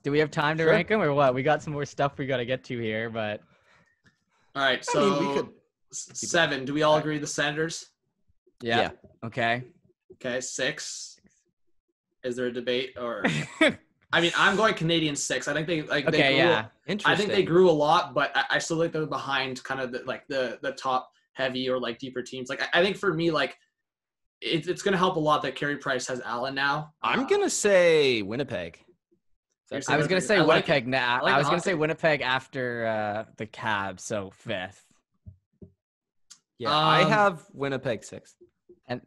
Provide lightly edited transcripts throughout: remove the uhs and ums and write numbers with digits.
Do we have time to rank them or what? We got some more stuff we got to get to here, but. All right. So I mean, we could 7. Do we all agree the Senators? Yeah. Okay. Okay. 6. Is there a debate or? I mean, I'm going Canadian 6. I think they like. Okay. They grew, Yeah. interesting. I think they grew a lot, but I still think they're behind kind of the top heavy or like deeper teams. Like I think for me, like it's going to help a lot that Carey Price has Allen now. I'm gonna say Winnipeg. I was gonna say Winnipeg now. I was gonna hot say take. Winnipeg after the Cavs, so 5th. Yeah, I have Winnipeg 6th. And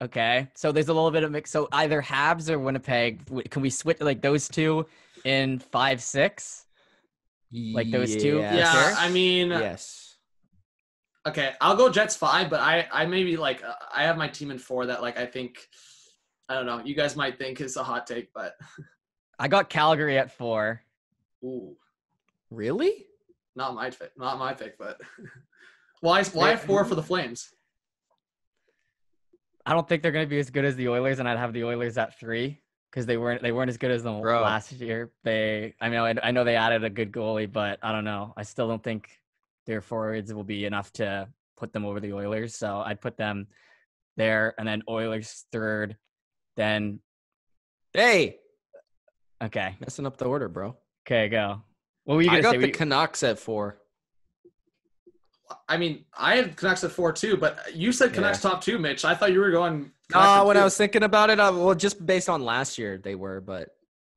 okay, so there's a little bit of mix. So either Habs or Winnipeg. Can we switch like those two in 5, 6? Like those two? Yeah. Sure? I mean. Yes. Okay, I'll go Jets 5, but I maybe like I have my team in 4 that like I think I don't know. You guys might think is a hot take, but I got Calgary at 4. ooh, Really? not my pick, but why 4 for the Flames? I don't think they're gonna be as good as the Oilers, and I'd have the Oilers at 3 because they weren't as good as them last year. I know they added a good goalie, but I don't know. I still don't think their forwards will be enough to put them over the Oilers. So I'd put them there, and then Oilers 3rd. Then Hey, okay, messing up the order, bro. okay, go. What were you gonna I got say? the Canucks at 4. I mean, I had Canucks at 4 too, but you said Canucks top 2, Mitch. I thought you were going. When I was thinking about it, well, just based on last year, they were, but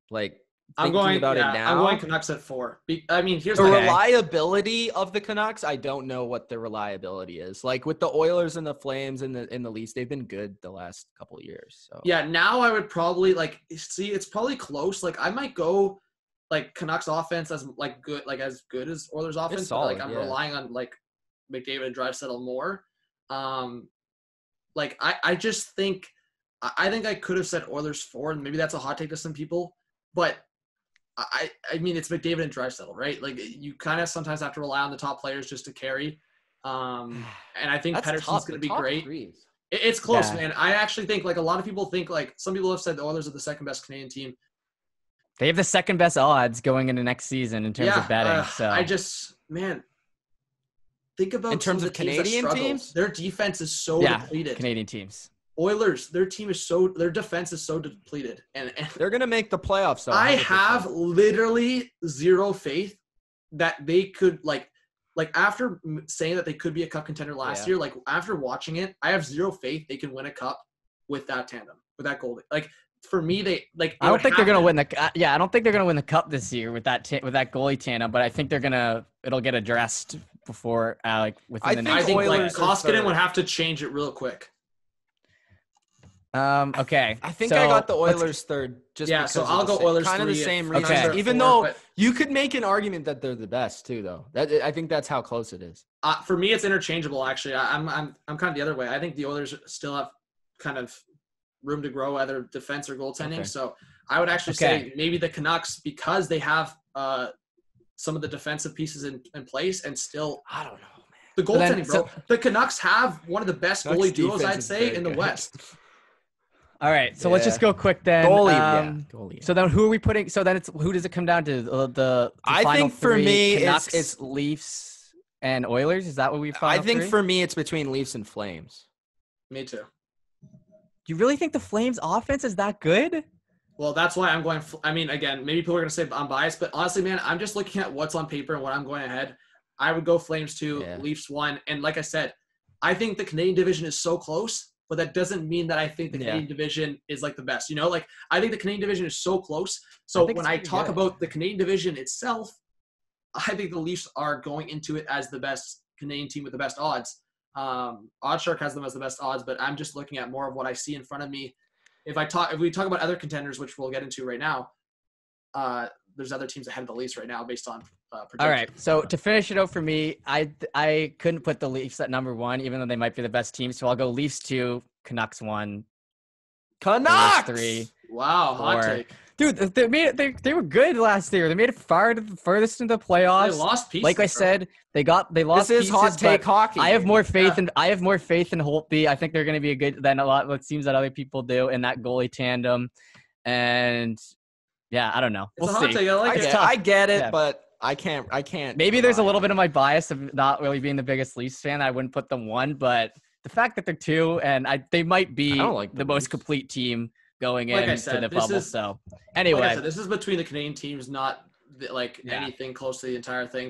like I'm thinking going about it now. I'm going Canucks at 4. I mean, here's the my reliability of the Canucks. I don't know what the reliability is. Like with the Oilers and the Flames and the Leafs, they've been good the last couple of years. So yeah. Now I would probably it's probably close. Like I might go like Canucks offense as as good as Oilers offense. Solid, but, I'm relying on like McDavid and Draisaitl more. I just think I think I could have said Oilers 4, and maybe that's a hot take to some people, but I mean it's McDavid and Draisaitl, right? Like you kind of sometimes have to rely on the top players just to carry. And I think Pettersson's going to be great. It's close, man. I actually think like a lot of people think like some people have said the Oilers are the second best Canadian team. They have the second best odds going into next season in terms of betting. So I just think about in terms of Canadian teams, their defense is so depleted. Canadian teams. Oilers, their defense is so depleted, and they're gonna make the playoffs. So I have literally zero faith that they could like after saying that they could be a cup contender last year. Like after watching it, I have zero faith they can win a cup with that tandem, with that goalie. Like for me, I don't think they're gonna win the. I don't think they're gonna win the cup this year with that goalie tandem. But I think it'll get addressed before within the next. I think Koskinen would have to change it real quick. Okay. I think I got the Oilers 3rd. So I'll go Oilers 3. Kind of the same reason. Okay. Even though you could make an argument that they're the best too, though. I think that's how close it is. For me, it's interchangeable. Actually, I'm kind of the other way. I think the Oilers still have kind of room to grow, either defense or goaltending. Okay. So I would actually say maybe the Canucks, because they have some of the defensive pieces in place, and still I don't know, man. The goaltending, bro. The Canucks have one of the best goalie duos, I'd say, in the West. All right, so let's just go quick then. Goalie. So then, who are we putting? So then, who does it come down to? The I final think for three, me, Canucks, it's Leafs and Oilers. Is that what we? I think for me, it's between Leafs and Flames. Me too. You really think the Flames' offense is that good? Well, that's why I'm going. I mean, again, maybe people are going to say I'm biased, but honestly, man, I'm just looking at what's on paper and what I'm going ahead. I would go Flames 2, Leafs 1, and like I said, I think the Canadian division is so close. But that doesn't mean that I think the Canadian division is like the best. You know, like I think the Canadian division is so close. So when I talk about the Canadian division itself, I think the Leafs are going into it as the best Canadian team with the best odds. OddsShark has them as the best odds, but I'm just looking at more of what I see in front of me. If we talk about other contenders, which we'll get into right now, there's other teams ahead of the Leafs right now based on predictions. All right. So to finish it out for me, I couldn't put the Leafs at number 1, even though they might be the best team. So I'll go Leafs 2, Canucks 1, Canucks 3. Wow, hot take. Dude, they were good last year. They made it furthest into the playoffs. They lost pieces. Like I said, they lost. This is pieces, hot take hockey. I have more faith in Holtby. I think they're going to be a good than a lot. It seems that other people do in that goalie tandem, and Yeah, I don't know. It's We'll a hot see. take. I like it. I get it, Yeah. but I can't. Maybe there's a little bit of my bias of not really being the biggest Leafs fan. I wouldn't put them 1, but the fact that they're 2 and they might be the most complete team going into the bubble. So anyway, this is between the Canadian teams, not anything close to the entire thing. But